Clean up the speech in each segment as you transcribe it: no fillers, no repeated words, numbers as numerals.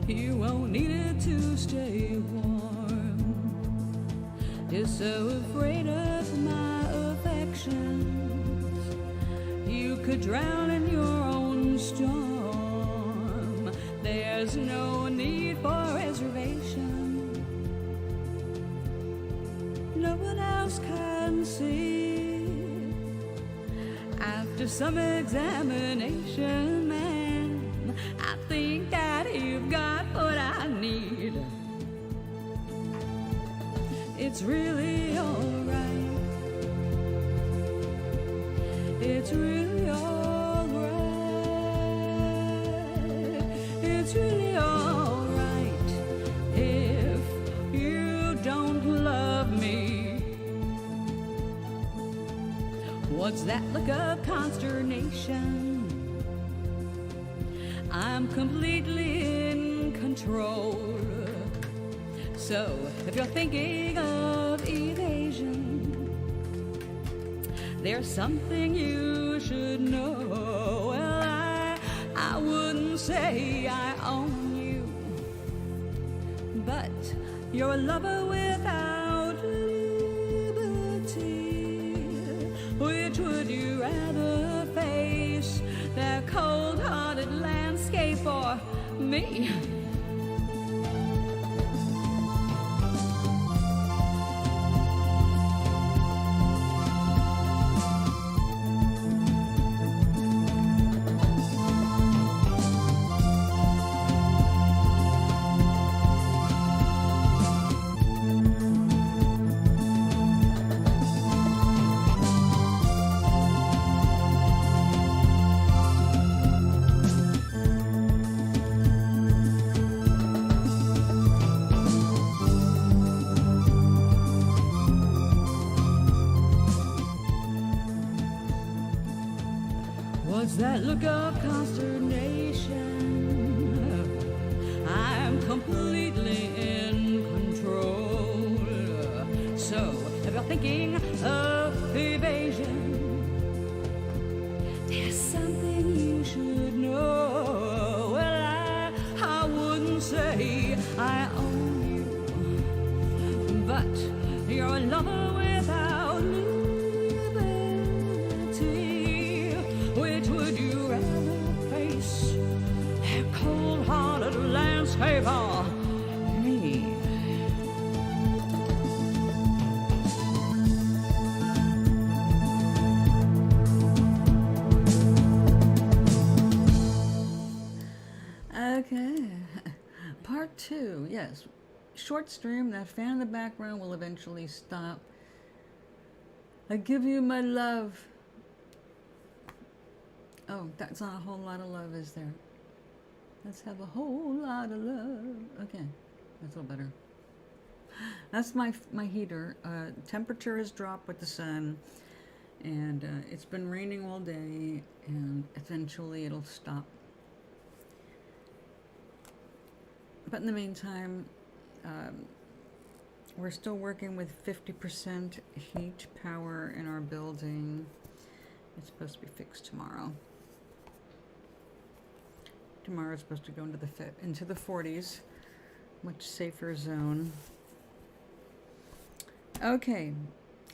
You won't need it to stay warm. You're so afraid of my affections. You could drown in your own storm. There's no need for reservation. No one else can see. After some examination, man, I think that you've got what I need. It's really alright. It's really alright. It's really alright if you don't love me. What's that look of consternation? I'm completely in control. So if you're thinking of evasion, there's something you should know. Well, I wouldn't say I own you, but you're a lover without liberty. Which would you rather face, that cold-hearted landscape or me? What's that look of consternation? I'm completely in control. So if you're thinking of evasion, there's something you should know. Well, I wouldn't say I own you, but you're a lover without liberty. Which would you rather face, a cold-hearted landscape or me? Okay, part 2, yes. Short stream, that fan in the background will eventually stop. I give you my love. Oh, that's not a whole lot of love, is there? Let's have a whole lot of love. Okay, that's a little better. That's my heater. Temperature has dropped with the sun, and it's been raining all day, and eventually it'll stop. But in the meantime, we're still working with 50% heat power in our building. It's supposed to be fixed tomorrow. Tomorrow is supposed to go into the 40s, much safer zone. Okay,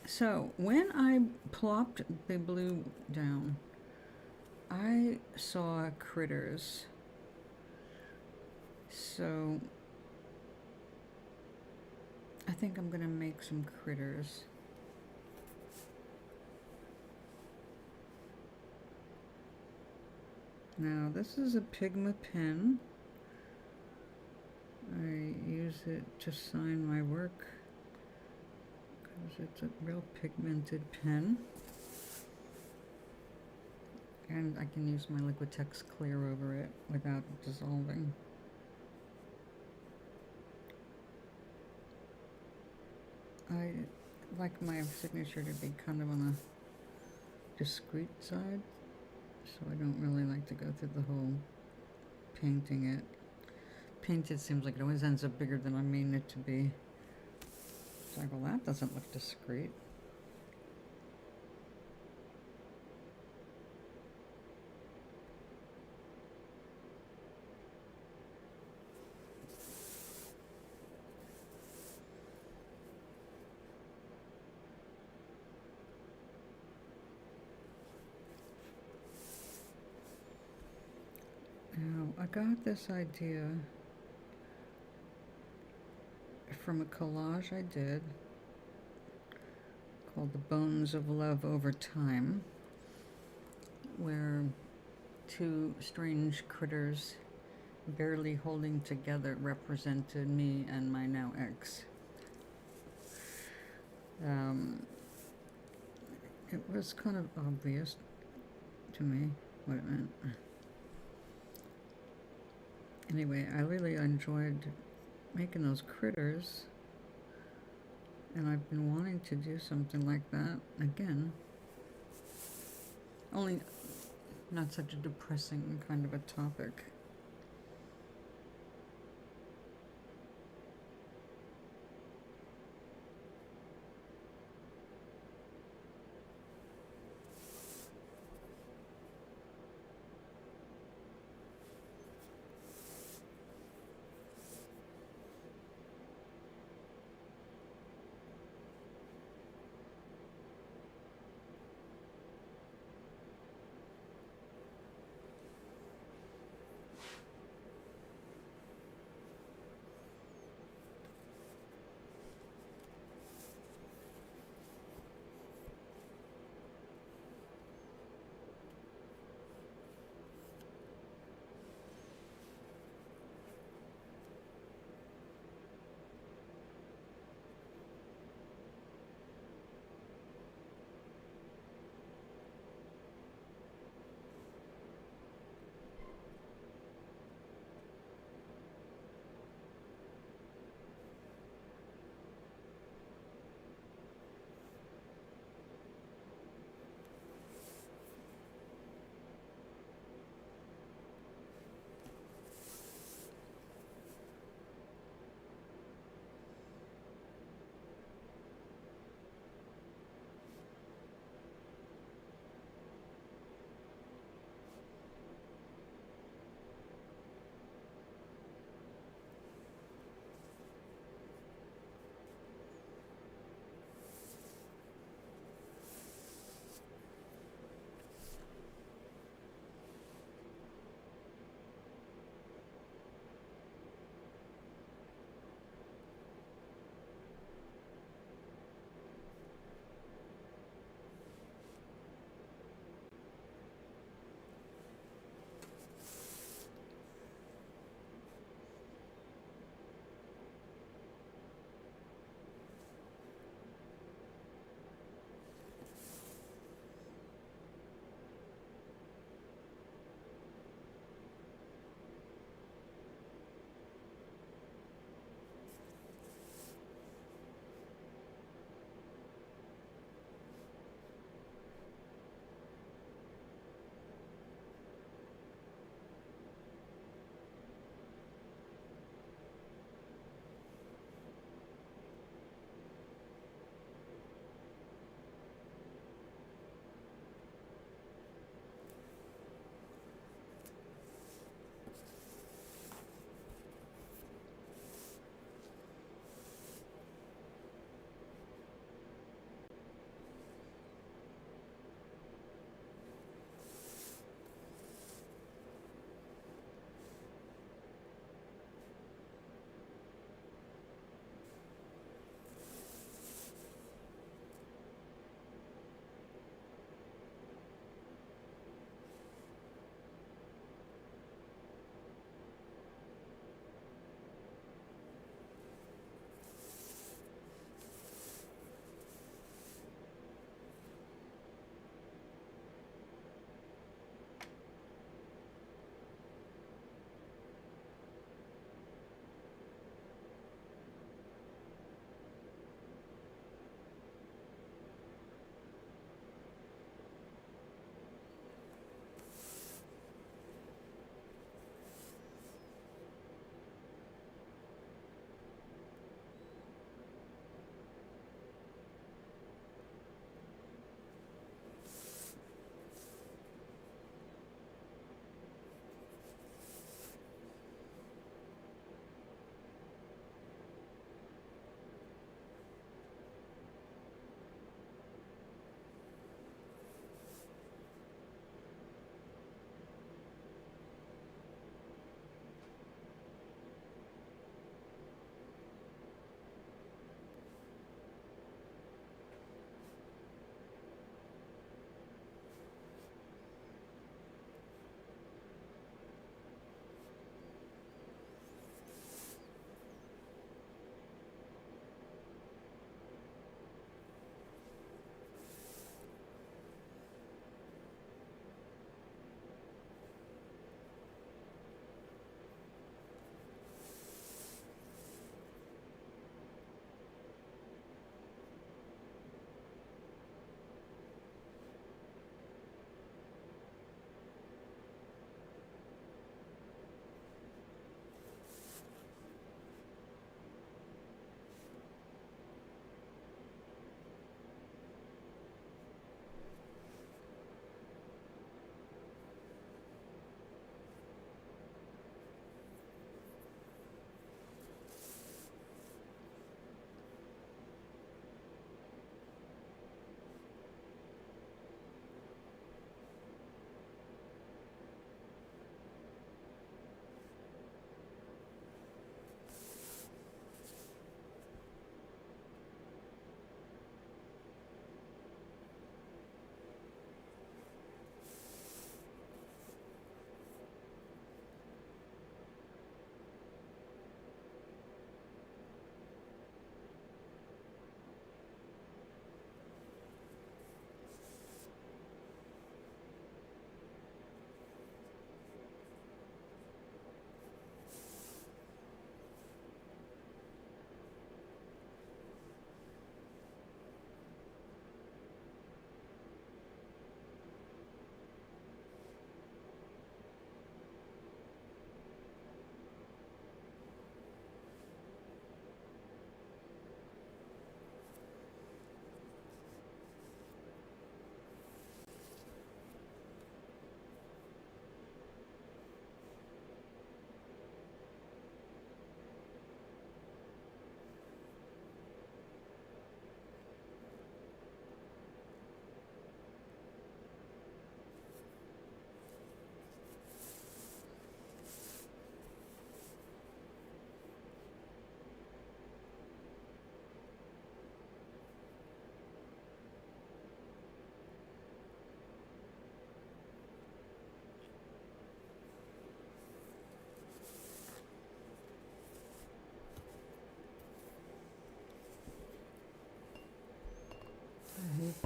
so when I plopped the blue down, I saw critters. So I think I'm gonna make some critters. Now this is a Pigma pen. I use it to sign my work because it's a real pigmented pen. And I can use my Liquitex clear over it without dissolving. like my signature to be kind of on the discreet side, so I don't really like to go through the whole painting it. Painted seems like it always ends up bigger than I mean it to be. It's like, well, that doesn't look discreet. Now, I got this idea from a collage I did called The Bones of Love Over Time, where two strange critters barely holding together represented me and my now ex. It was kind of obvious to me what it meant. Anyway, I really enjoyed making those critters, and I've been wanting to do something like that again. Only not such a depressing kind of a topic.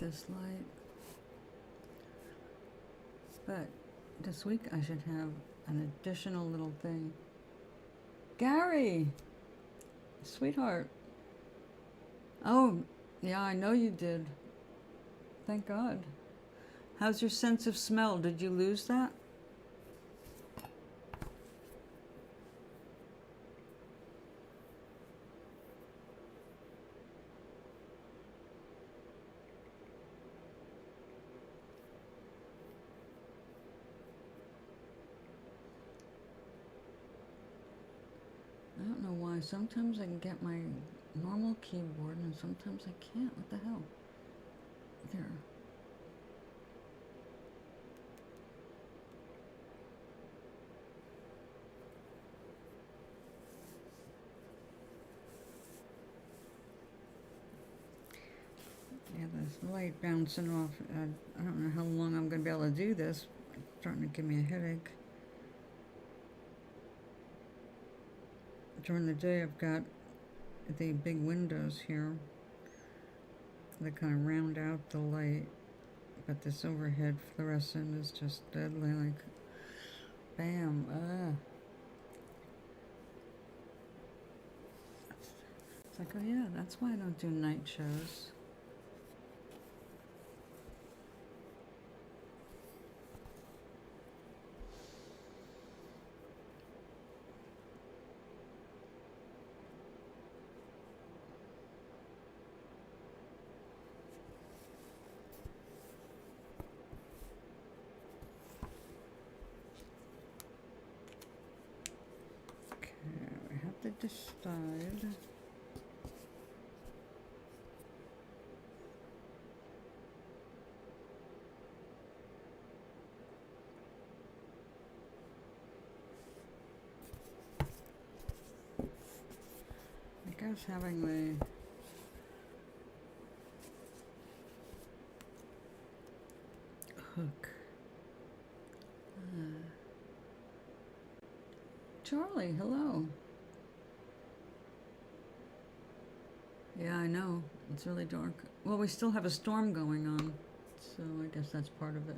this light. But this week I should have an additional little thing. Gary! Sweetheart. Oh, yeah, I know you did. Thank God. How's your sense of smell? Did you lose that? I don't know why. Sometimes I can get my normal keyboard and sometimes I can't. What the hell? There. Yeah, this light bouncing off. I don't know how long I'm going to be able to do this. It's starting to give me a headache. During the day, I've got the big windows here that kind of round out the light, but this overhead fluorescent is just deadly, like, bam, It's like, oh yeah, that's why I don't do night shows. To decide. I guess having the hook. Charlie, hello. Yeah, I know. It's really dark. Well, we still have a storm going on, so I guess that's part of it.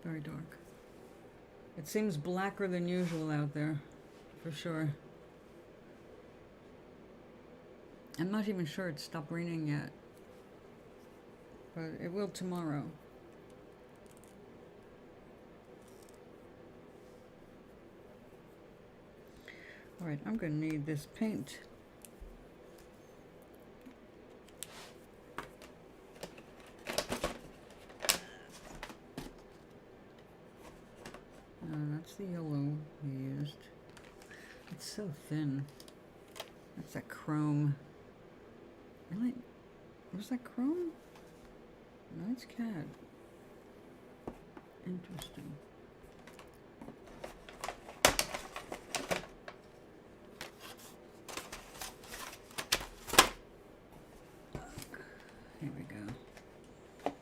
Very dark. It seems blacker than usual out there, for sure. I'm not even sure it's stopped raining yet, but it will tomorrow. All right, I'm going to need this paint. That's the yellow we used. It's so thin. That's that chrome. Really? Was that chrome? Nice cat. Interesting. Here we go.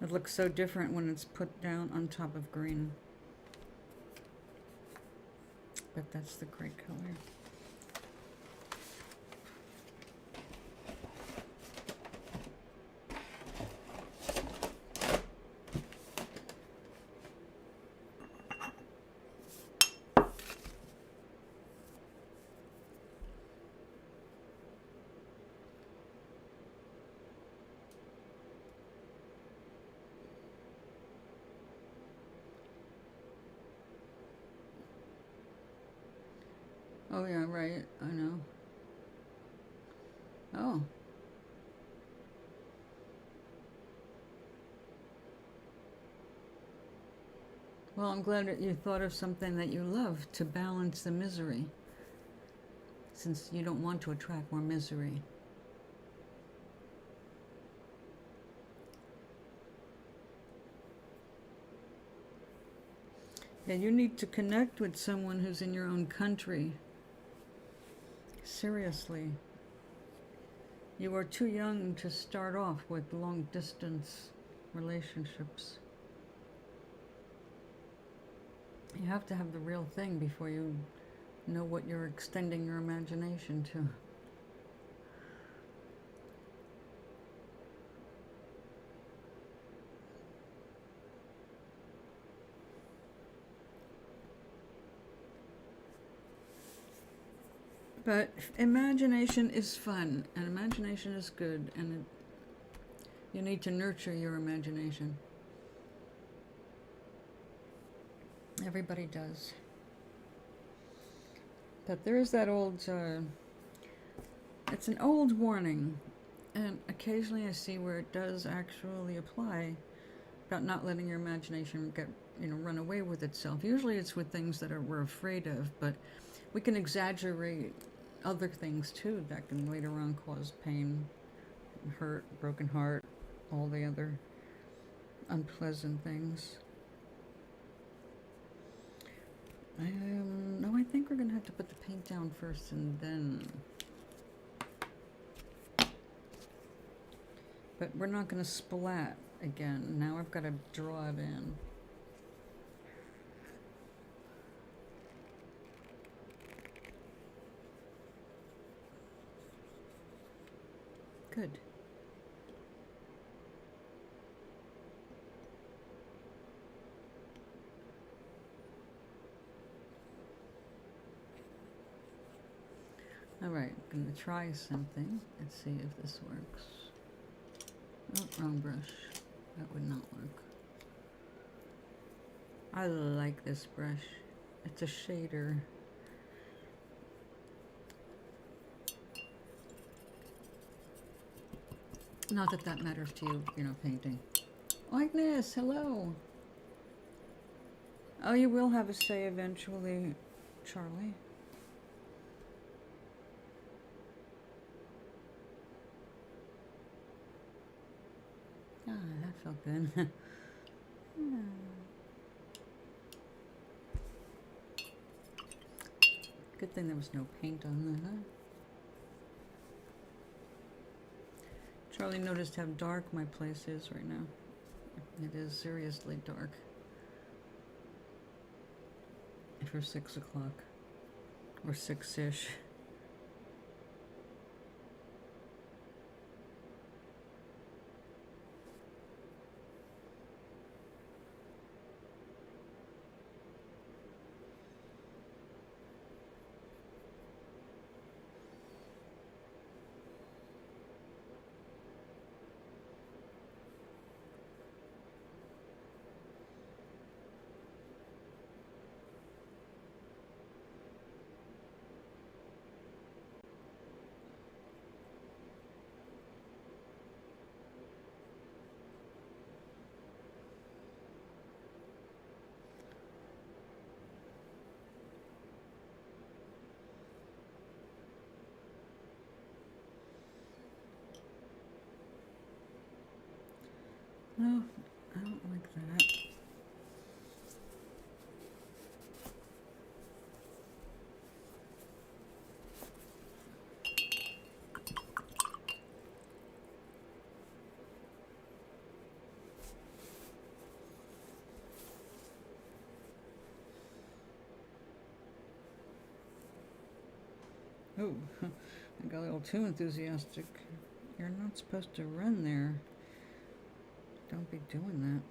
It looks so different when it's put down on top of green. But that's the great color. Oh yeah, right, I know. Oh. Well, I'm glad that you thought of something that you love to balance the misery, since you don't want to attract more misery. Yeah, you need to connect with someone who's in your own country. Seriously. You are too young to start off with long-distance relationships. You have to have the real thing before you Know what you're extending your imagination to. But imagination is fun, and imagination is good, and you need to nurture your imagination. Everybody does. But there is that old, it's an old warning, and occasionally I see where it does actually apply about not letting your imagination get, run away with itself. Usually it's with things that we're afraid of, but we can exaggerate other things too that can later on cause pain, hurt, broken heart, all the other unpleasant things. No, I think we're gonna have to put the paint down first and then. But we're not gonna splat again. Now I've got to draw it in. Good. Alright, I'm going to try something. Let's see if this works. Oh, wrong brush. That would not work. I like this brush. It's a shader. Not that that matters to you, painting. Agnes, hello. Oh, you will have a say eventually, Charlie. Ah, that felt good. Good thing there was no paint on that. Charlie noticed how dark my place is right now. It is seriously dark. For 6 o'clock. Or 6-ish. No, I don't like that. Oh, I got a little too enthusiastic. You're not supposed to run there. Don't be doing that.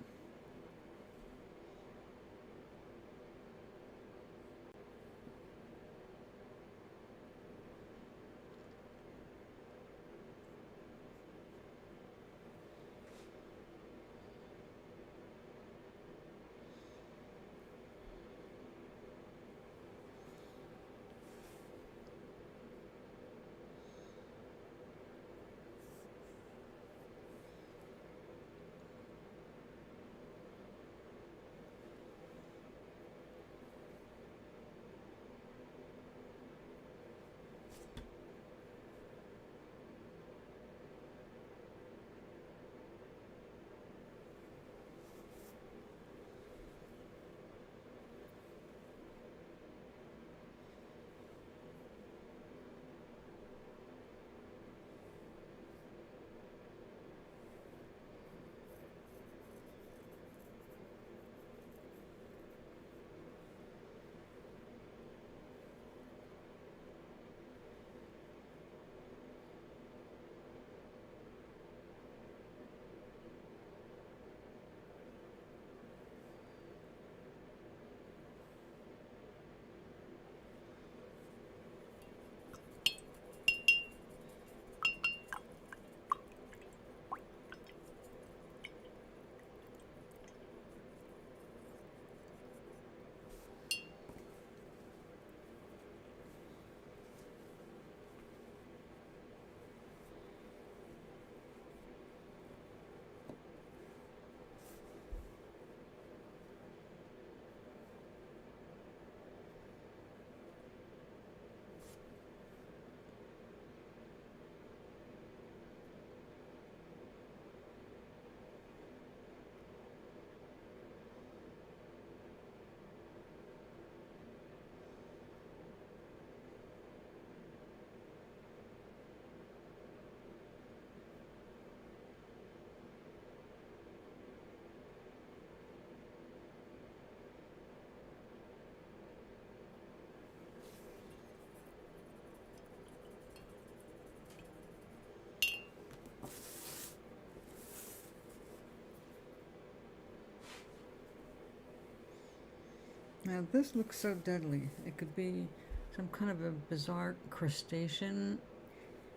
Now this looks so deadly. It could be some kind of a bizarre crustacean.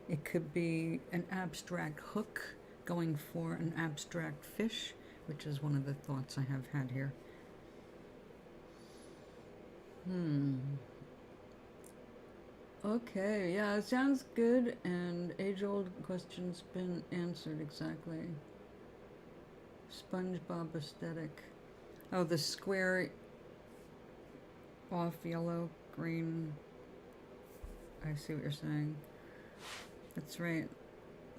It could be an abstract hook going for an abstract fish, which is one of the thoughts I have had here. Okay, yeah, it sounds good, and age-old question's been answered exactly. SpongeBob aesthetic. Oh, the square off yellow, green. I see what you're saying. That's right.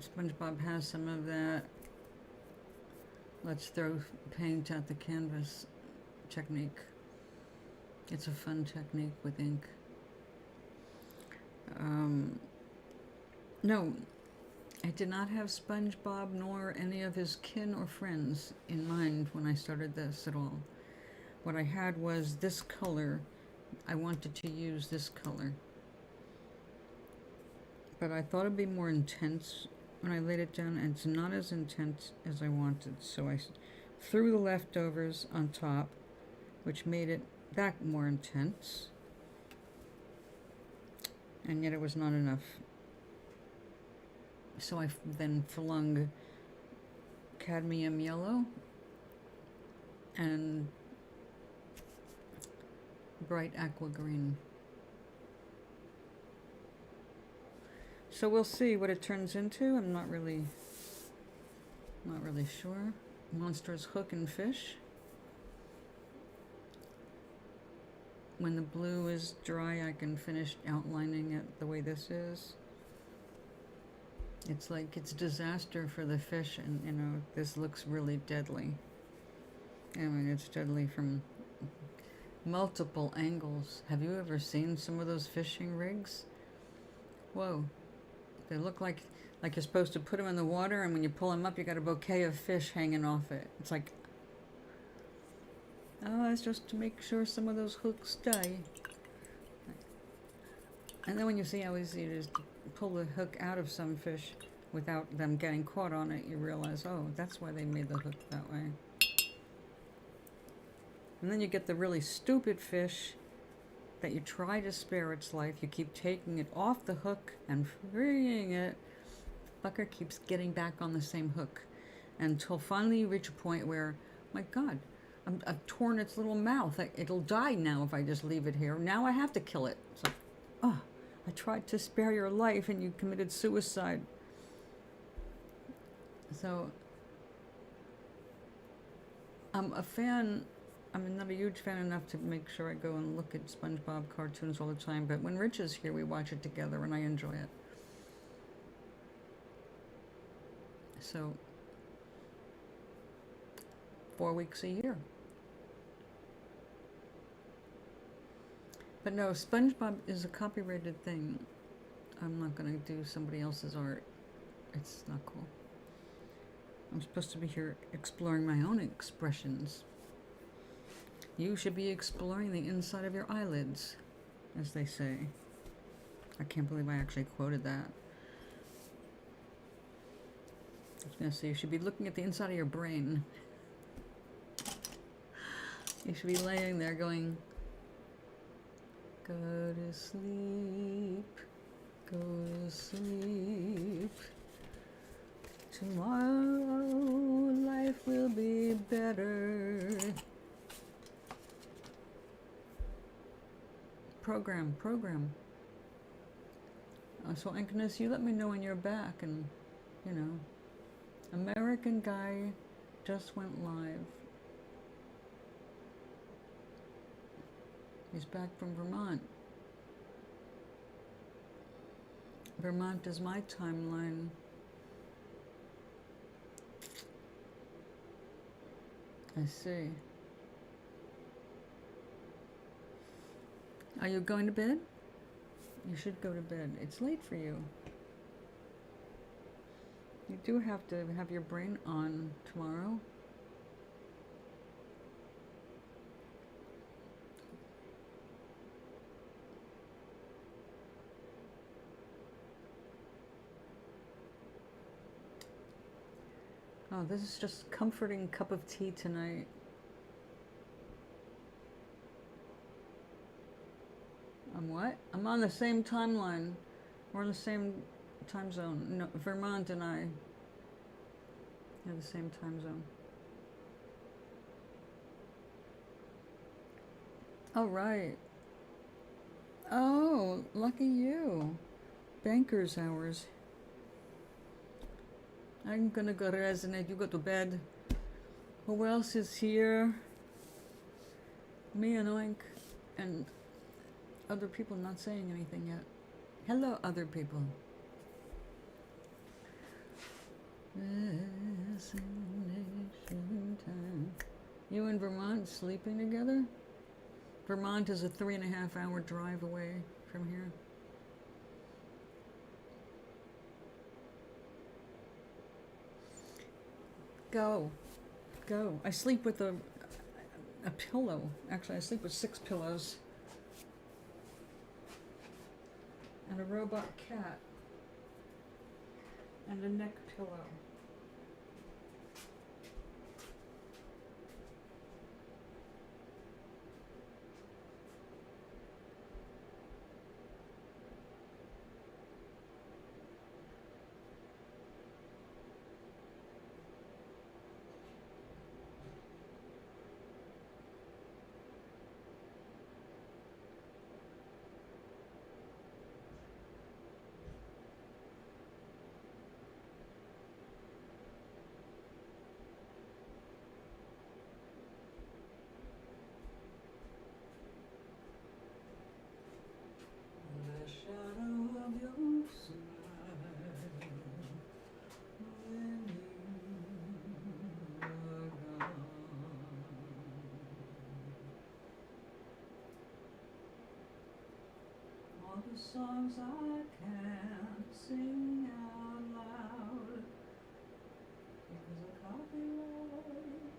SpongeBob has some of that. Let's throw paint at the canvas technique. It's a fun technique with ink. No, I did not have SpongeBob nor any of his kin or friends in mind when I started this at all. What I had was this color. I wanted to use this color. But I thought it'd be more intense when I laid it down, and it's not as intense as I wanted. So I threw the leftovers on top, which made it that more intense. And yet it was not enough. So I then flung cadmium yellow and bright aqua green. So we'll see what it turns into. I'm not really sure. Monsters hook and fish. When the blue is dry, I can finish outlining it the way this is. It's like it's disaster for the fish, and you know, this looks really deadly. I mean, it's deadly from multiple angles. Have you ever seen some of those fishing rigs? Whoa. They look like you're supposed to put them in the water, and when you pull them up, you got a bouquet of fish hanging off it. It's like, oh, it's just to make sure some of those hooks stay. And then when you see how easy it is to pull the hook out of some fish without them getting caught on it, you realize, oh, that's why they made the hook that way. And then you get the really stupid fish that you try to spare its life. You keep taking it off the hook and freeing it. The fucker keeps getting back on the same hook until finally you reach a point where, my God, I've torn its little mouth. It'll die now if I just leave it here. Now I have to kill it. It's like, oh, I tried to spare your life and you committed suicide. So, I'm a fan. I'm not a huge fan enough to make sure I go and look at SpongeBob cartoons all the time, but when Rich is here, we watch it together and I enjoy it. So, 4 weeks a year. But no, SpongeBob is a copyrighted thing. I'm not going to do somebody else's art. It's not cool. I'm supposed to be here exploring my own expressions. You should be exploring the inside of your eyelids, as they say. I can't believe I actually quoted that. I was going to say, you should be looking at the inside of your brain. You should be laying there going, go to sleep, go to sleep. Tomorrow life will be better. Program. So Ankinus, you let me know when you're back, and you know, American guy just went live. He's back from Vermont. Vermont is my timeline. I see. Are you going to bed? You should go to bed. It's late for you. You do have to have your brain on tomorrow. Oh, this is just a comforting cup of tea tonight. What? I'm on the same timeline. We're in the same time zone. No, Vermont and I have the same time zone. Oh, right. Oh, lucky you. Banker's hours. I'm gonna go resonate. You go to bed. Who else is here? Me and Oink. And other people not saying anything yet. Hello, other people. Resignation time. You and Vermont sleeping together? Vermont is a 3.5-hour drive away from here. Go. Go. I sleep with a pillow. Actually, I sleep with 6 pillows. And a robot cat. And a neck pillow. The songs I can't sing out loud because of copyright,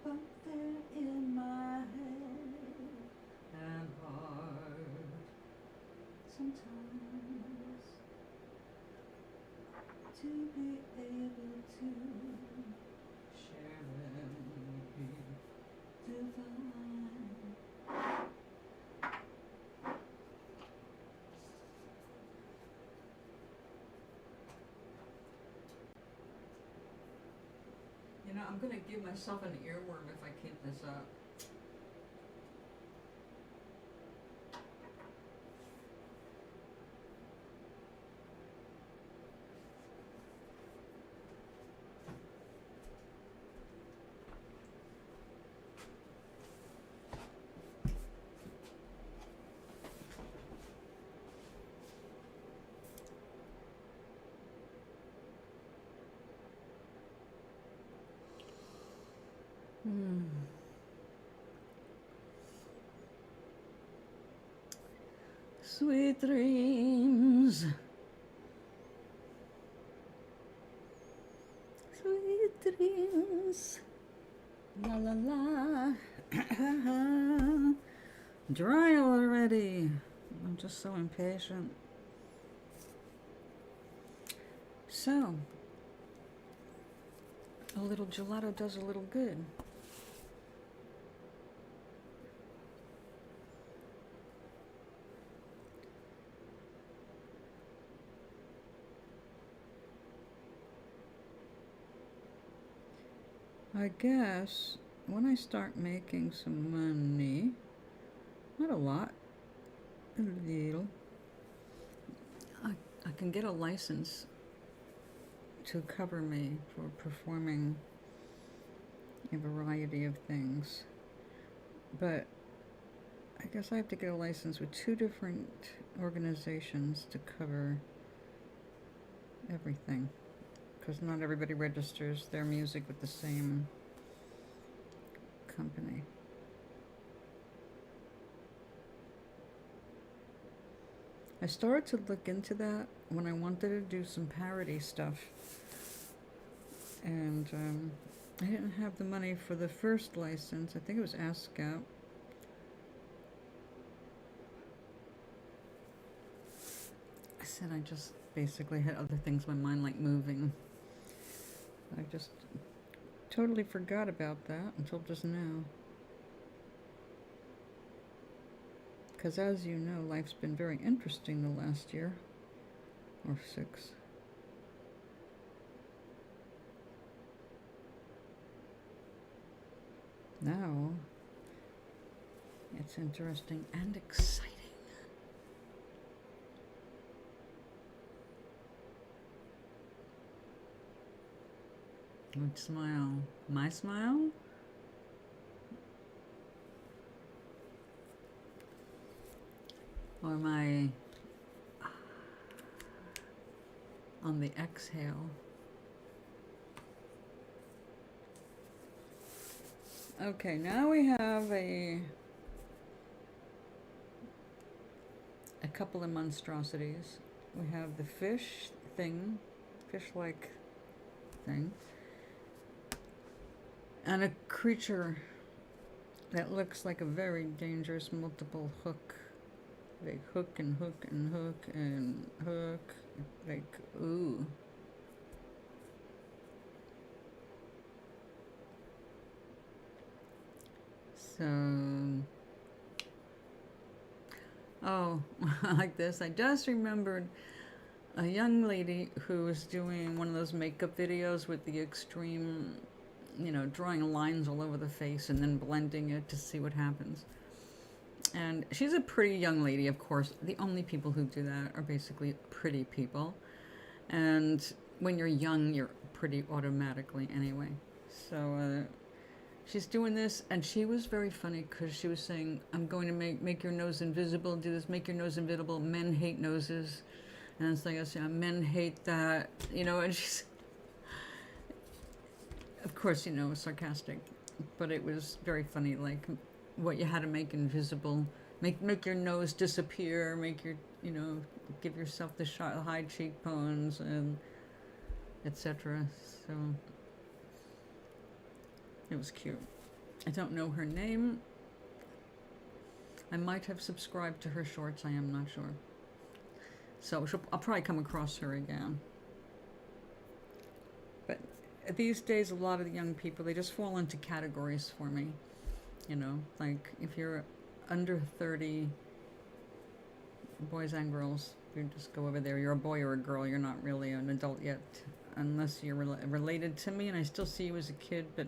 but they're in my head and heart sometimes to be able to share them would be divine. You know, I'm gonna give myself an earworm if I keep this up. Sweet dreams. Sweet dreams. La la la. Dry already. I'm just so impatient. So, a little gelato does a little good. I guess when I start making some money, not a lot, a little, I can get a license to cover me for performing a variety of things. But I guess I have to get a license with 2 different organizations to cover everything, because not everybody registers their music with the same company. I started to look into that when I wanted to do some parody stuff, and I didn't have the money for the first license. I think it was ASCAP. I said I just basically had other things in my mind, like moving. I just totally forgot about that until just now. Because as you know, life's been very interesting the last year or 6. Now, it's interesting and exciting. What smile? My smile? Or my on the exhale? Okay, now we have a couple of monstrosities. We have the fish thing, fish-like thing, and a creature that looks like a very dangerous multiple hook. Like hook and hook and hook and hook. Like, ooh. So, oh, like this. I just remembered a young lady who was doing one of those makeup videos with the extreme, you know, drawing lines all over the face and then blending it to see what happens. And she's a pretty young lady, of course. The only people who do that are basically pretty people. And when you're young, you're pretty automatically anyway. So she's doing this, and she was very funny because she was saying, I'm going to make your nose invisible, do this, make your nose invisible. Men hate noses. And it's like, I say, men hate that, you know, and she's, of course, you know, sarcastic, but it was very funny, like, what you had to make invisible, make your nose disappear, make your, you know, give yourself the high cheekbones and etc. So it was cute. I don't know her name. I might have subscribed to her shorts. I am not sure. So I'll probably come across her again. But these days, a lot of the young people, they just fall into categories for me. You know, like if you're under 30, boys and girls, you just go over there. You're a boy or a girl. You're not really an adult yet, unless you're related to me, and I still see you as a kid, but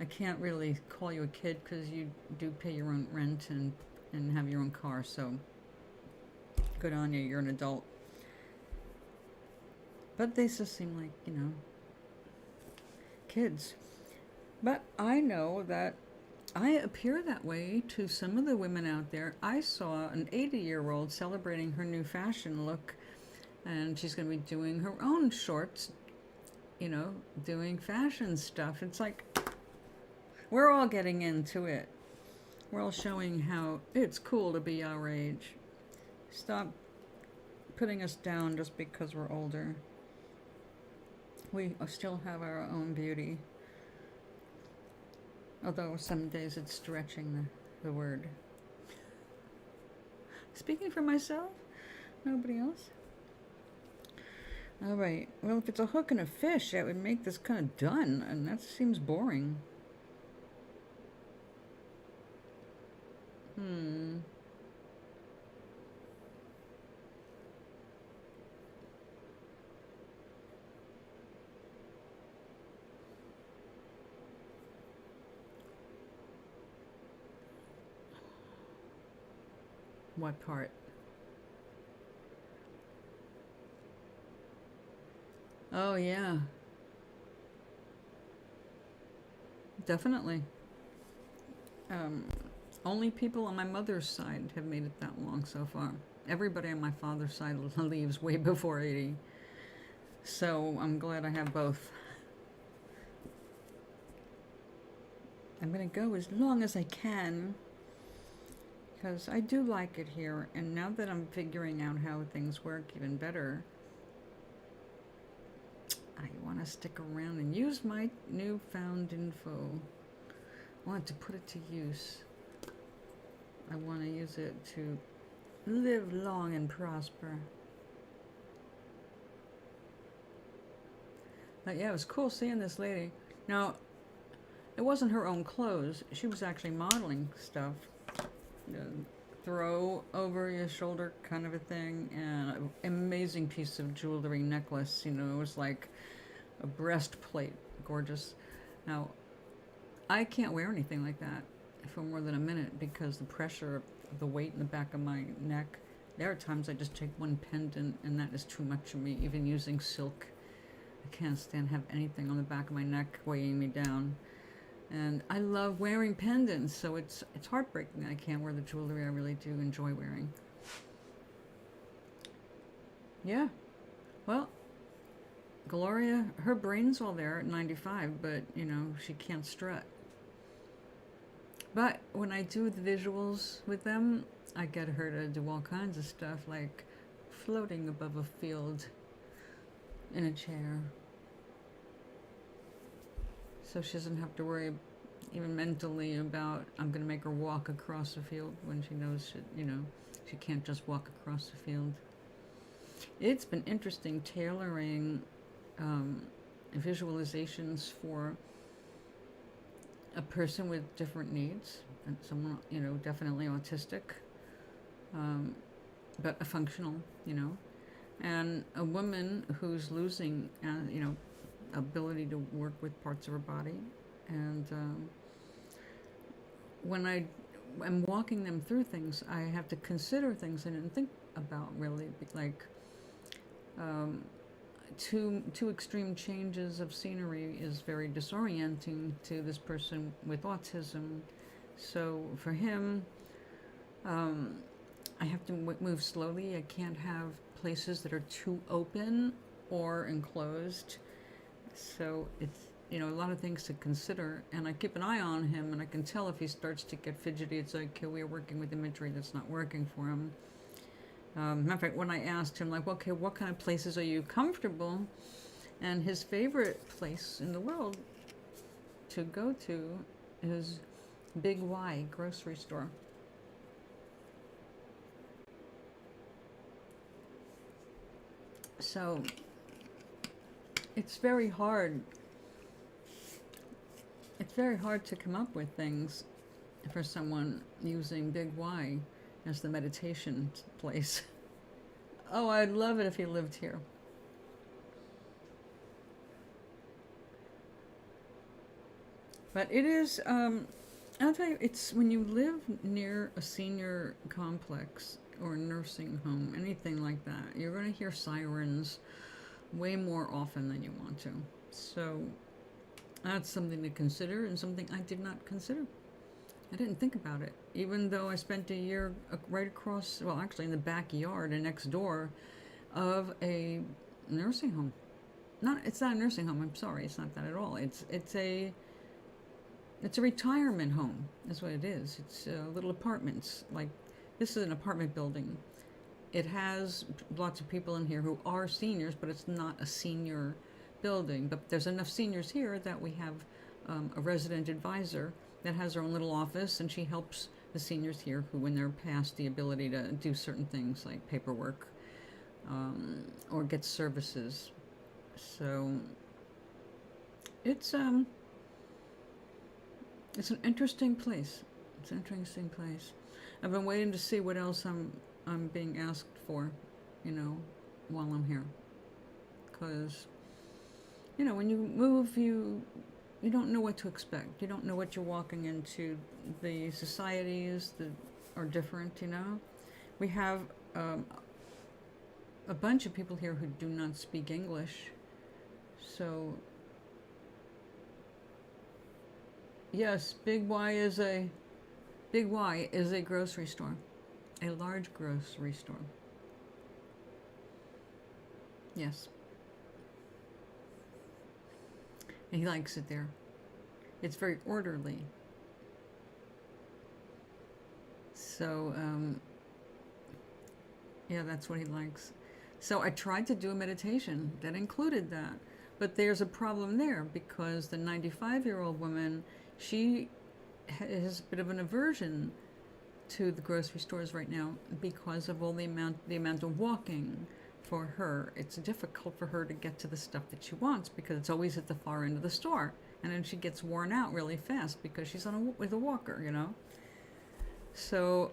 I can't really call you a kid because you do pay your own rent and have your own car, so good on you, you're an adult. But they just seem like, you know, kids. But I know that I appear that way to some of the women out there. I saw an 80-year-old celebrating her new fashion look, and she's going to be doing her own shorts, you know, doing fashion stuff. It's like, we're all getting into it. We're all showing how it's cool to be our age. Stop putting us down just because we're older. We still have our own beauty. Although some days it's stretching the word. Speaking for myself, nobody else. All right. Well, if it's a hook and a fish, that would make this kind of done, and that seems boring. What part? Oh, yeah. Definitely. Only people on my mother's side have made it that long so far. Everybody on my father's side leaves way before 80. So I'm glad I have both. I'm going to go as long as I can, because I do like it here, and now that I'm figuring out how things work even better, I want to stick around and use my newfound info. I want to put it to use. I want to use it to live long and prosper. But yeah, it was cool seeing this lady. Now, it wasn't her own clothes. She was actually modeling stuff. throw over your shoulder kind of a thing, and an amazing piece of jewelry necklace. You know, it was like a breastplate, gorgeous. Now, I can't wear anything like that for more than a minute because the pressure of the weight in the back of my neck. There are times I just take one pendant, and that is too much for me, even using silk. I can't stand have anything on the back of my neck weighing me down. And I love wearing pendants, so it's heartbreaking that I can't wear the jewelry I really do enjoy wearing. Yeah. Well, Gloria, her brain's all there at 95, but, you know, she can't strut. But when I do the visuals with them, I get her to do all kinds of stuff, like floating above a field in a chair. So she doesn't have to worry, even mentally, about I'm going to make her walk across the field when she knows, she can't just walk across the field. It's been interesting tailoring visualizations for a person with different needs, and someone, definitely autistic, but a functional, and a woman who's losing, ability to work with parts of her body. And when I'm walking them through things, I have to consider things I didn't think about, really, like two extreme changes of scenery is very disorienting to this person with autism. So for him, I have to move slowly. I can't have places that are too open or enclosed. So it's, a lot of things to consider, and I keep an eye on him, and I can tell if he starts to get fidgety. It's like, okay, we're working with imagery that's not working for him. Matter of fact, when I asked him, like, okay, what kind of places are you comfortable? And his favorite place in the world to go to is Big Y grocery store. So it's very hard. It's very hard to come up with things for someone using Big Y as the meditation place. Oh, I'd love it if he lived here. But it is, I'll tell you, it's when you live near a senior complex or a nursing home, anything like that, you're going to hear sirens way more often than you want to. So that's something to consider, and something I did not consider. I didn't think about it, even though I spent a year right across, well, actually in the backyard and next door of a nursing home. It's not a nursing home. I'm sorry, it's not that at all. It's a retirement home. That's what it is. It's little apartments. Like, this is an apartment building. It has lots of people in here who are seniors, but it's not a senior building. But there's enough seniors here that we have a resident advisor that has her own little office, and she helps the seniors here who, when they're past the ability to do certain things like paperwork or get services. So it's an interesting place. It's an interesting place. I've been waiting to see what else I'm being asked for, while I'm here, because when you move, you don't know what to expect. You don't know what you're walking into. The societies that are different, We have a bunch of people here who do not speak English. So, yes, Big Y is a grocery store. A large grocery store. Yes. And he likes it there. It's very orderly. So, yeah, that's what he likes. So I tried to do a meditation that included that. But there's a problem there, because the 95-year-old woman, she has a bit of an aversion to the grocery stores right now because of all the amount of walking for her. It's difficult for her to get to the stuff that she wants because it's always at the far end of the store, and then she gets worn out really fast because she's with a walker, So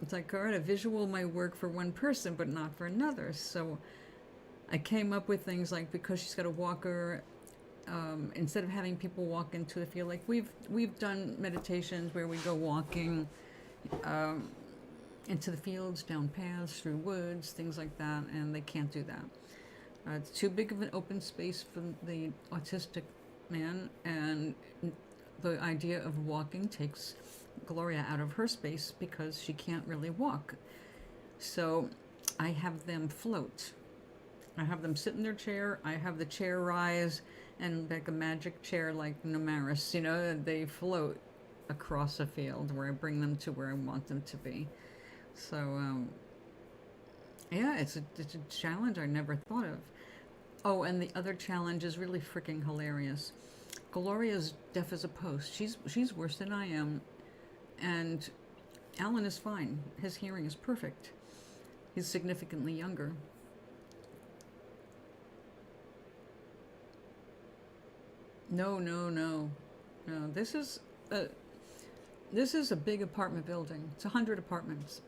It's like, all right, a visual might work for one person, but not for another. So I came up with things like, because she's got a walker, instead of having people walk into the field, like we've done meditations where we go walking into the fields, down paths, through woods, things like that, and they can't do that. It's too big of an open space for the autistic man, and the idea of walking takes Gloria out of her space because she can't really walk. So I have them float. I have them sit in their chair. I have the chair rise, and like a magic chair, like Namaris, you know, they float across a field where I bring them to where I want them to be. So, yeah, it's a challenge I never thought of. Oh, and the other challenge is really freaking hilarious. Gloria's deaf as a post. She's worse than I am, and Alan is fine. His hearing is perfect. He's significantly younger. No, no, no, no. This is a big apartment building. It's 100 apartments,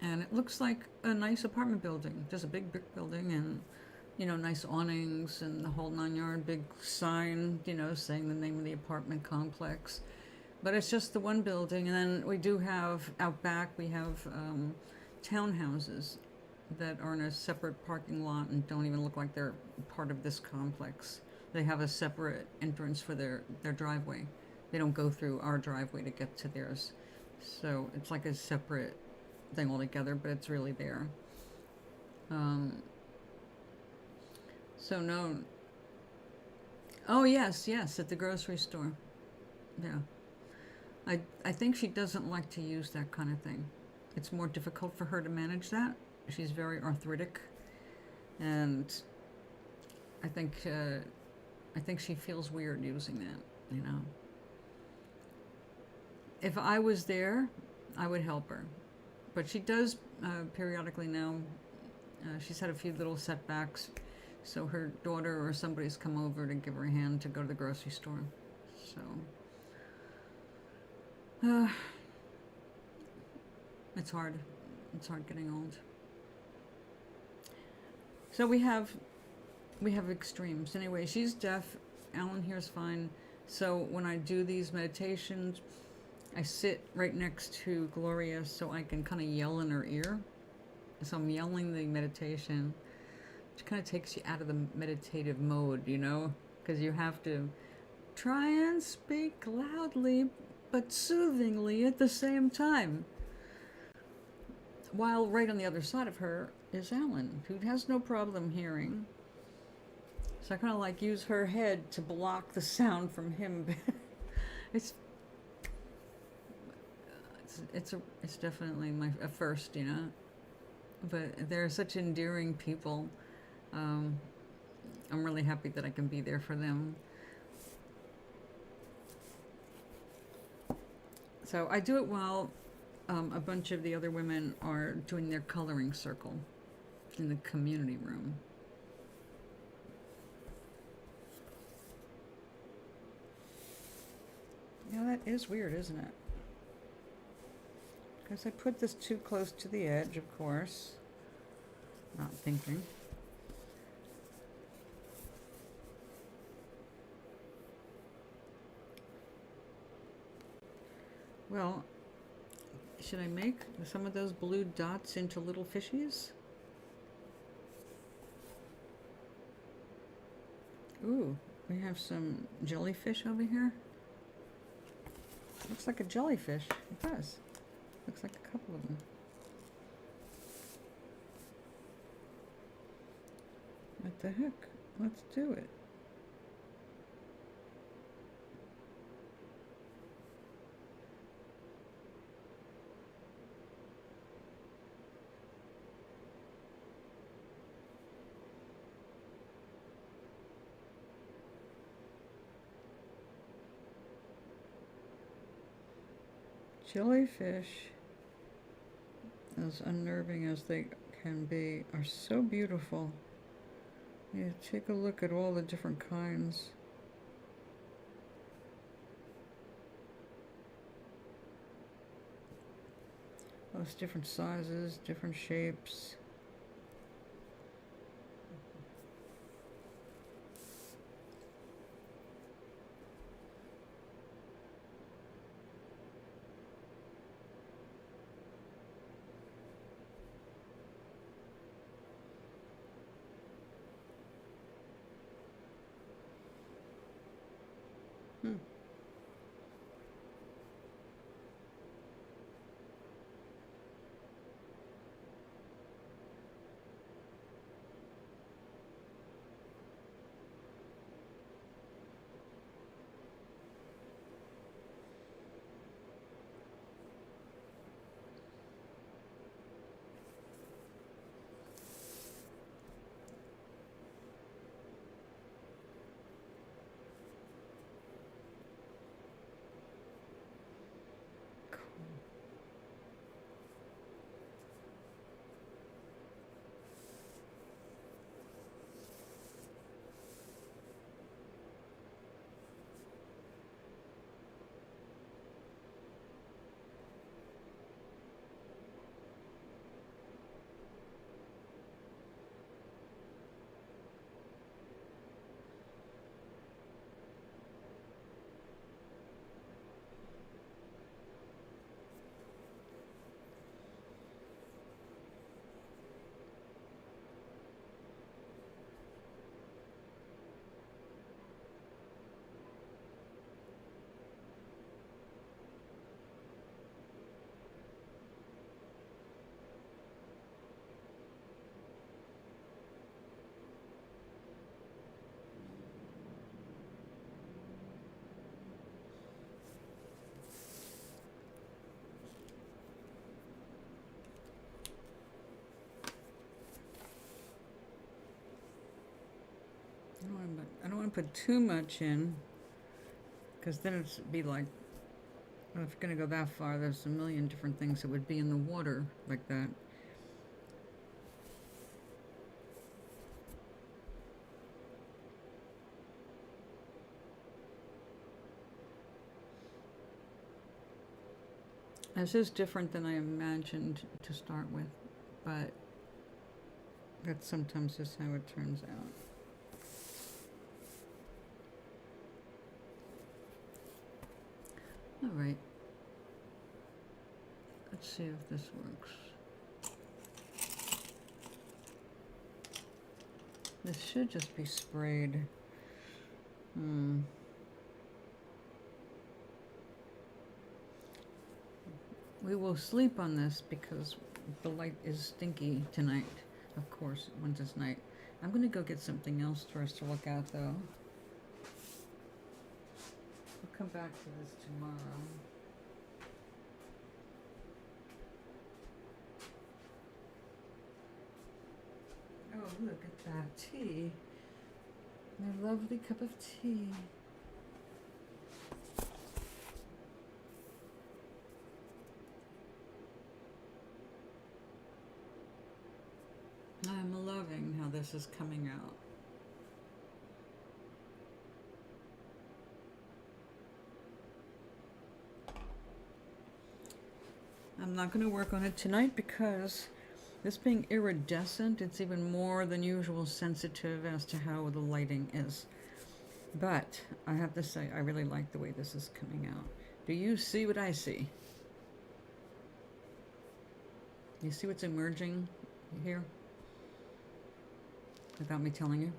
and it looks like a nice apartment building. Just a big brick building, and nice awnings and the whole 9 yard, big sign, saying the name of the apartment complex. But it's just the one building, and then we do have out back. We have townhouses that are in a separate parking lot and don't even look like they're part of this complex. They have a separate entrance for their driveway. They don't go through our driveway to get to theirs. So it's like a separate thing altogether, but it's really there. So no. Oh yes, at the grocery store. Yeah. I think she doesn't like to use that kind of thing. It's more difficult for her to manage that. She's very arthritic, and I think she feels weird using that. If I was there, I would help her, but she does periodically now. She's had a few little setbacks, so her daughter or somebody's come over to give her a hand to go to the grocery store. So. It's hard. It's hard getting old. So we have extremes. Anyway, she's deaf. Alan here's fine. So when I do these meditations, I sit right next to Gloria so I can kind of yell in her ear. So I'm yelling the meditation, which kind of takes you out of the meditative mode, because you have to try and speak loudly but soothingly at the same time. While right on the other side of her is Alan, who has no problem hearing. So I kind of like use her head to block the sound from him. It's definitely a first, But they're such endearing people. I'm really happy that I can be there for them. So I do it while a bunch of the other women are doing their coloring circle in the community room. Yeah, that is weird, isn't it? Because I put this too close to the edge, of course. Not thinking. Well, should I make some of those blue dots into little fishies? Ooh, we have some jellyfish over here. Looks like a jellyfish. It does. Looks like a couple of them. What the heck? Let's do it. Jellyfish, as unnerving as they can be, are so beautiful. Yeah, take a look at all the different kinds. Oh, it's different sizes, different shapes. I don't want to put too much in, because then it'd be like, well, if you're going to go that far, there's a million different things that would be in the water like that. This is different than I imagined to start with, but that's sometimes just how it turns out. All right. Let's see if this works. This should just be sprayed. We will sleep on this because the light is stinky tonight. Of course, once it's night. I'm going to go get something else for us to look at, though. We'll come back to this tomorrow. Oh, look at that tea. My lovely cup of tea. I'm loving how this is coming out. I'm not going to work on it tonight because this being iridescent, it's even more than usual sensitive as to how the lighting is. But I have to say, I really like the way this is coming out. Do you see what I see? You see what's emerging here? Without me telling you?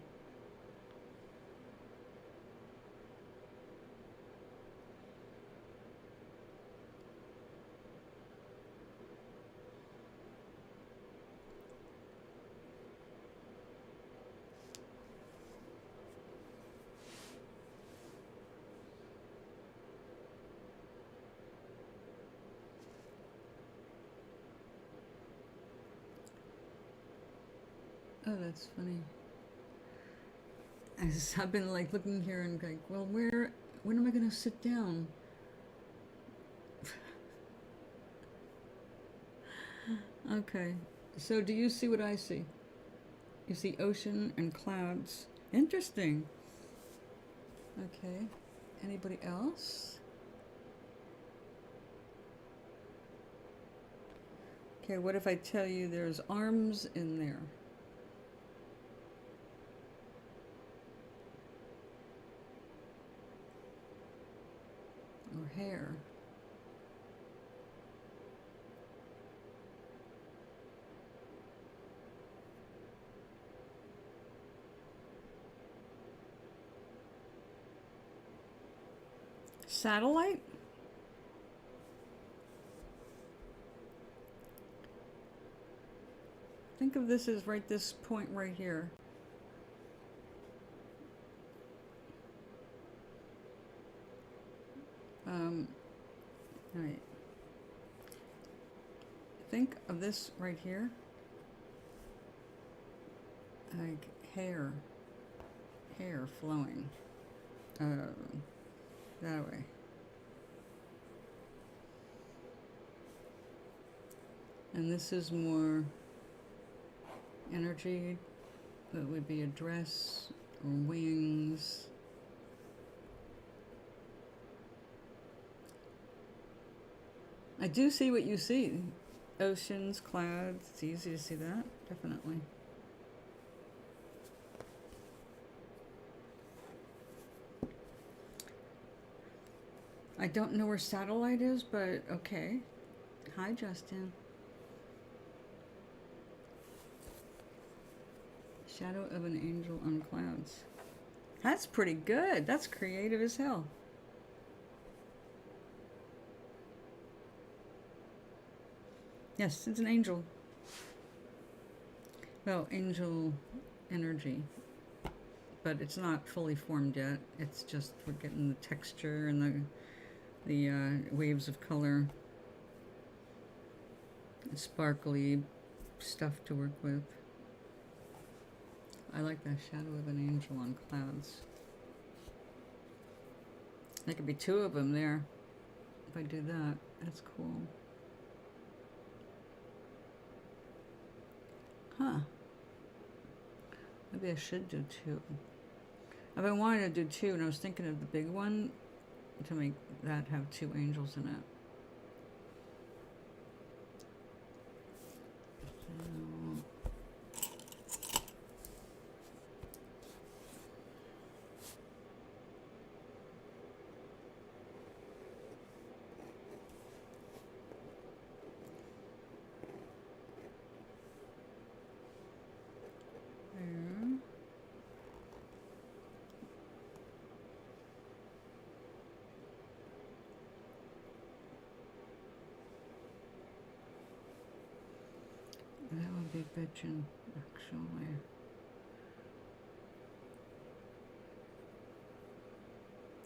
Oh, that's funny. I've been like looking here and like, well, when am I going to sit down? Okay, so do you see what I see? You see ocean and clouds. Interesting. Okay, anybody else? Okay, what if I tell you there's arms in there? Or hair? Satellite? Think of this as right this point right here. All right. Think of this right here, like hair flowing that way. And this is more energy. It would be a dress or wings. I do see what you see. Oceans, clouds, it's easy to see that, definitely. I don't know where satellite is, but okay. Hi, Justin. Shadow of an angel on clouds. That's pretty good. That's creative as hell. Yes, it's an angel. Well, angel energy. But it's not fully formed yet. It's just we're getting the texture and the waves of color. Sparkly stuff to work with. I like that shadow of an angel on clouds. There could be two of them there. If I do that, that's cool. Huh. Maybe I should do two. I've been wanting to do two, and I was thinking of the big one to make that have two angels in it. That would be bitchin', actually.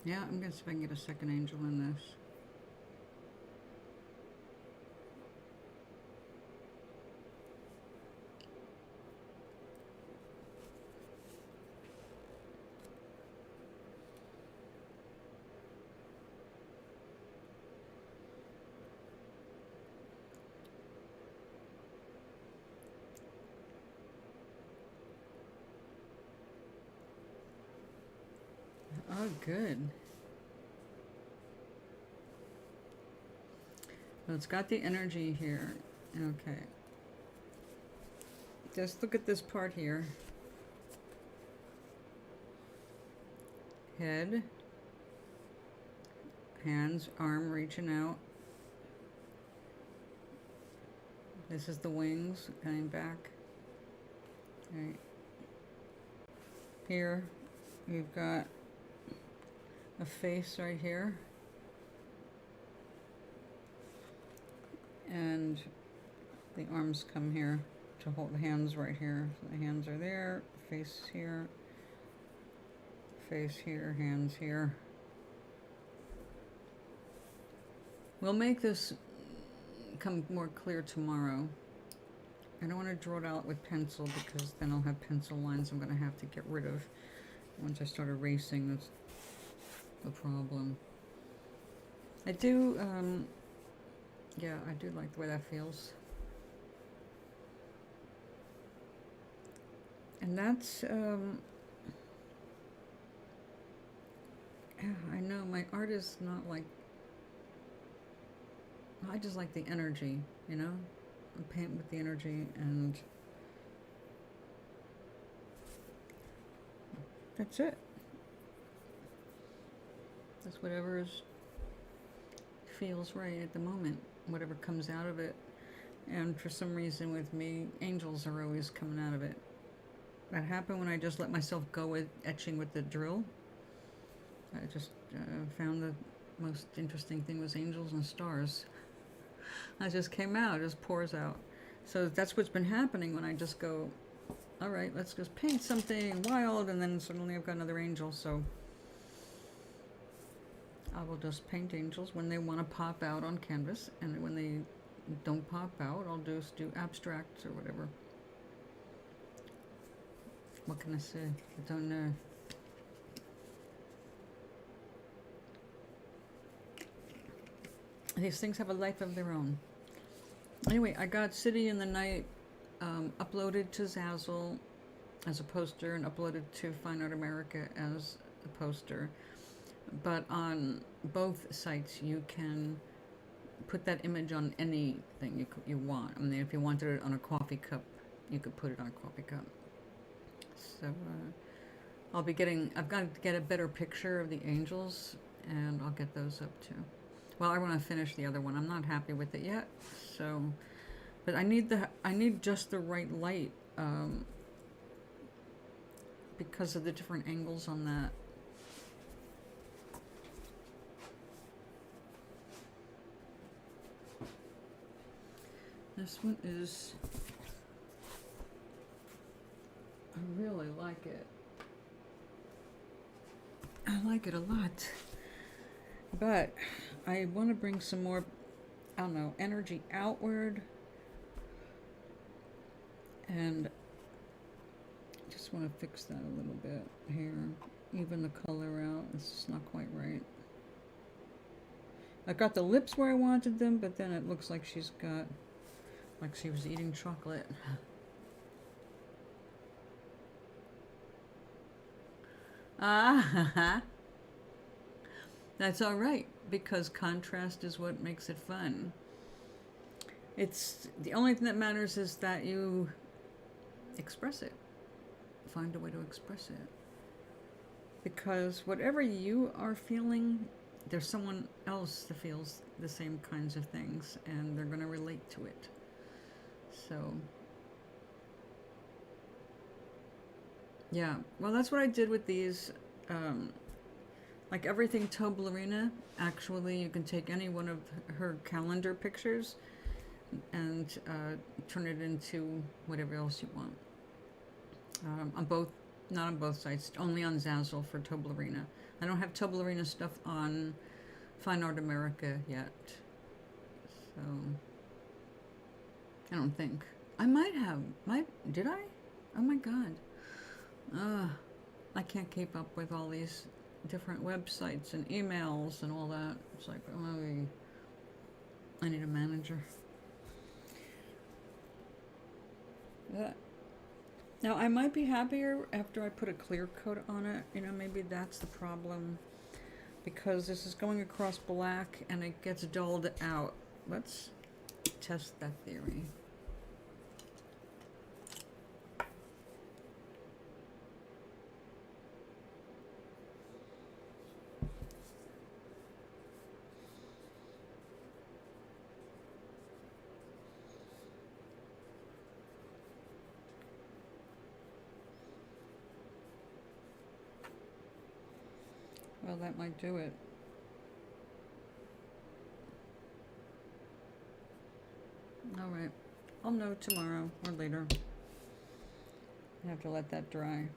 Yeah, I'm gonna see if I can get a second angel in this. Oh, good. So it's got the energy here. Okay. Just look at this part here. Head. Hands, arm reaching out. This is the wings coming back. Right. Here, we've got a face right here. And the arms come here to hold the hands right here. So the hands are there, face here, hands here. We'll make this come more clear tomorrow. I don't want to draw it out with pencil because then I'll have pencil lines I'm going to have to get rid of. Once I start erasing, that's the problem. I do, yeah, I do like the way that feels. And that's, yeah, I know, my art is not like, I just like the energy, you know? paint with the energy, and that's it. That's whatever feels right at the moment, whatever comes out of it. And for some reason with me, angels are always coming out of it. That happened when I just let myself go with etching with the drill. I just found the most interesting thing was angels and stars. That just came out, it just pours out. So that's what's been happening when I just go, all right, let's just paint something wild, and then suddenly I've got another angel. So I will just paint angels when they want to pop out on canvas, and when they don't pop out, I'll just do abstracts or whatever. What can I say? I don't know. These things have a life of their own. Anyway, I got City in the Night uploaded to Zazzle as a poster and uploaded to Fine Art America as a poster. But on both sites, you can put that image on anything you want. I mean, if you wanted it on a coffee cup, you could put it on a coffee cup. So I've got to get a better picture of the angels, and I'll get those up too. Well, I want to finish the other one. I'm not happy with it yet, so, but I need just the right light because of the different angles on that. This one is, I really like it. I like it a lot. But I want to bring some more, I don't know, energy outward. And just want to fix that a little bit here. Even the color out, it's just not quite right. I got the lips where I wanted them, but then it looks like she's got, like she was eating chocolate. Ah, that's all right, because contrast is what makes it fun. It's the only thing that matters is that you express it. Find a way to express it. Because whatever you are feeling, there's someone else that feels the same kinds of things, and they're going to relate to it. So, yeah. Well, that's what I did with these. Like everything Toblerina, actually, you can take any one of her calendar pictures and turn it into whatever else you want. On both, not on both sites, only on Zazzle for Toblerina. I don't have Toblerina stuff on Fine Art America yet. So, I don't think. I might have. Did I? Oh my god. I can't keep up with all these different websites and emails and all that. It's like, oh, I need a manager. Yeah. Now, I might be happier after I put a clear coat on it. You know, maybe that's the problem. Because this is going across black and it gets dulled out. Let's test that theory. Well, that might do it. All right. I'll know tomorrow or later. I have to let that dry.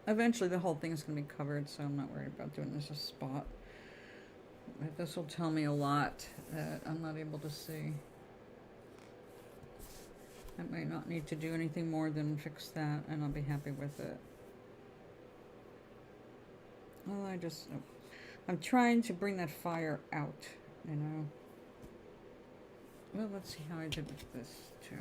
Eventually, the whole thing is going to be covered, so I'm not worried about doing this as a spot. But this will tell me a lot that I'm not able to see. I might not need to do anything more than fix that, and I'll be happy with it. Well, I'm trying to bring that fire out, you know. Well, let's see how I did with this, too.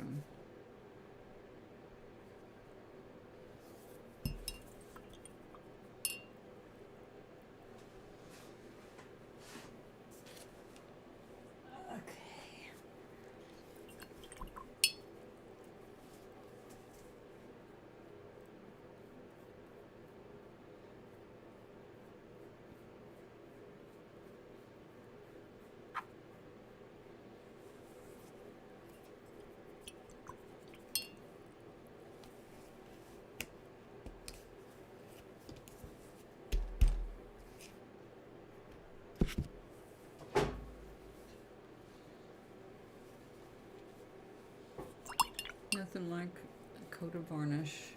Nothing like a coat of varnish.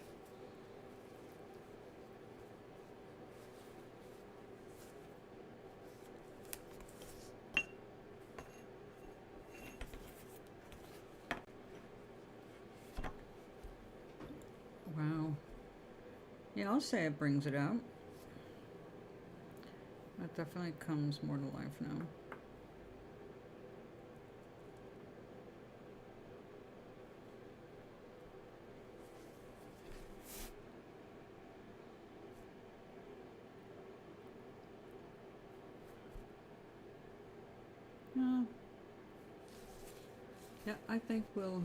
Wow. Yeah, I'll say it brings it out. That definitely comes more to life now. Yeah, I think we'll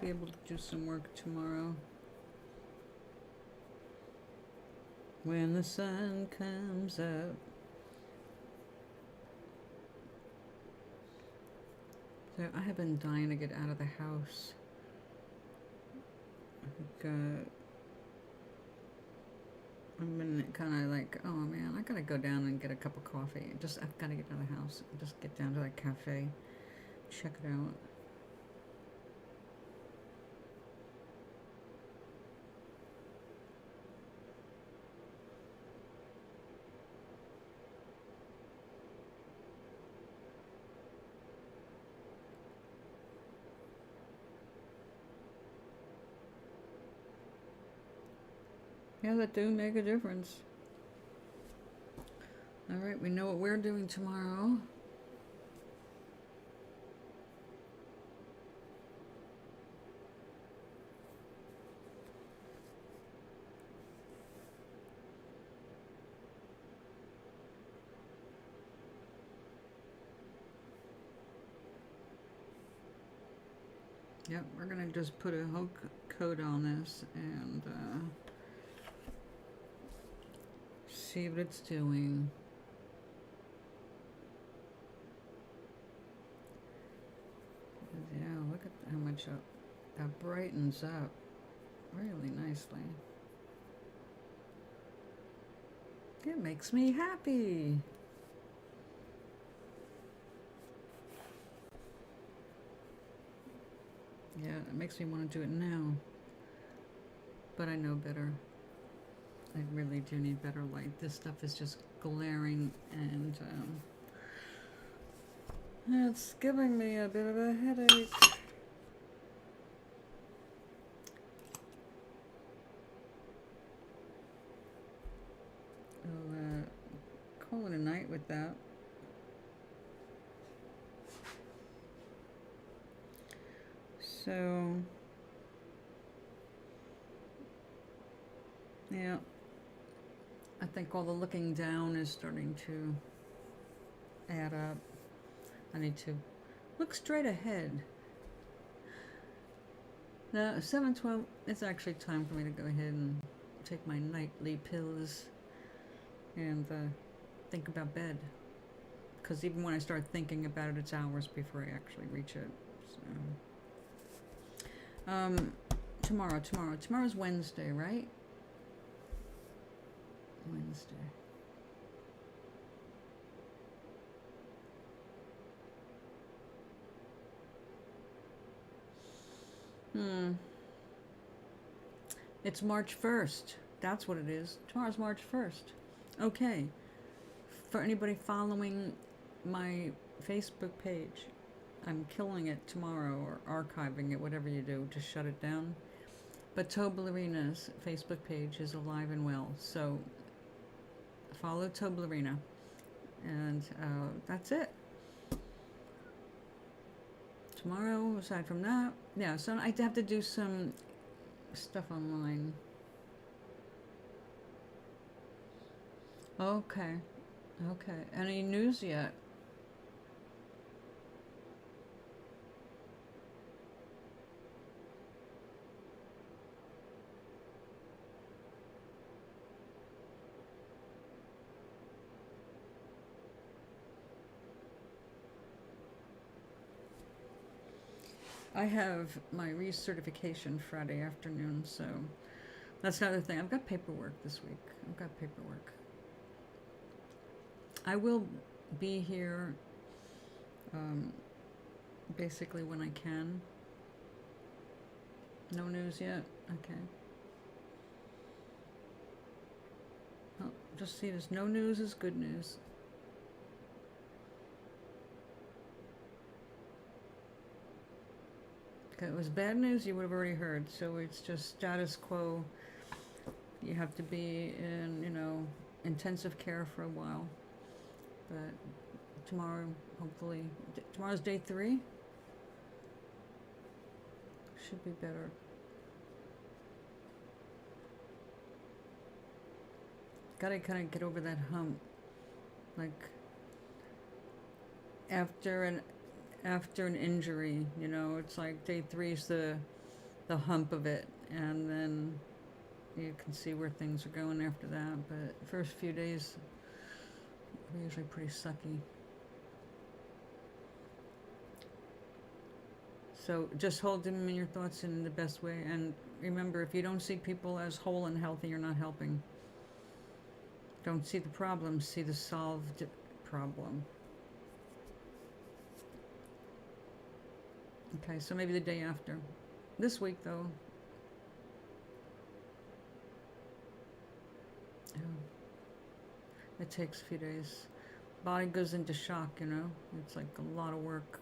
be able to do some work tomorrow. When the sun comes up. So I have been dying to get out of the house. I think I've been kind of like, oh man, I gotta go down and get a cup of coffee. I've gotta get out of the house. Just get down to that cafe, check it out. Yeah, that do make a difference. All right, we know what we're doing tomorrow. Yep, we're gonna just put a whole coat on this and see what it's doing. Yeah, look at how much that brightens up really nicely. It makes me happy. Yeah, it makes me want to do it now. But I know better. I really do need better light. This stuff is just glaring and it's giving me a bit of a headache. I'll call it a night with that. So, yeah, I think all the looking down is starting to add up. I need to look straight ahead. Now, 7:12, it's actually time for me to go ahead and take my nightly pills and think about bed. Because even when I start thinking about it, it's hours before I actually reach it. So, tomorrow's Wednesday, right? Wednesday. It's March 1st. That's what it is. Tomorrow's March 1st. Okay. For anybody following my Facebook page, I'm killing it tomorrow or archiving it, whatever you do, to shut it down. But Toblerina's Facebook page is alive and well. So follow Toblerina. And that's it. Tomorrow, aside from that, yeah, so I have to do some stuff online. Okay. Any news yet? I have my recertification Friday afternoon, so that's another thing. I've got paperwork this week. I will be here basically when I can. No news yet? Okay. Oh, just see this. No news is good news. If it was bad news, you would have already heard. So it's just status quo. You have to be in, intensive care for a while. But tomorrow, hopefully, tomorrow's day 3. Should be better. Gotta kind of get over that hump. Like, after an injury, it's like day 3 is the hump of it, and then you can see where things are going after that. But first few days are usually pretty sucky. So just hold them in your thoughts in the best way, and remember, if you don't see people as whole and healthy, you're not helping. Don't see the problem, see the solved problem. Okay, so maybe the day after. This week, though. It takes a few days. Body goes into shock, It's like a lot of work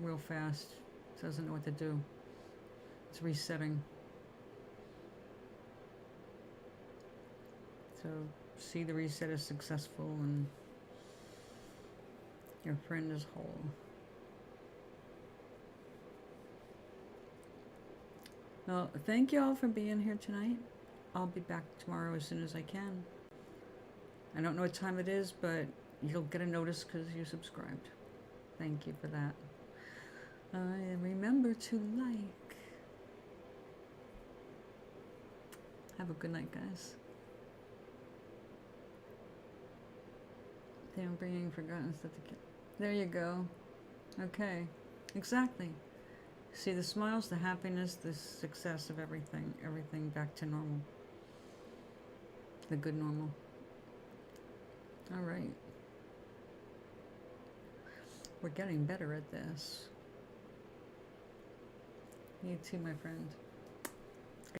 real fast. It doesn't know what to do. It's resetting. So see the reset as successful and your friend is whole. Well, thank you all for being here tonight. I'll be back tomorrow as soon as I can. I don't know what time it is, but you'll get a notice because you subscribed. Thank you for that. Remember to like. Have a good night, guys. I'm bringing forgotten stuff to kill. There you go. Okay. Exactly. See the smiles, the happiness, the success of everything. Everything back to normal. The good normal. All right. We're getting better at this. You too, my friend.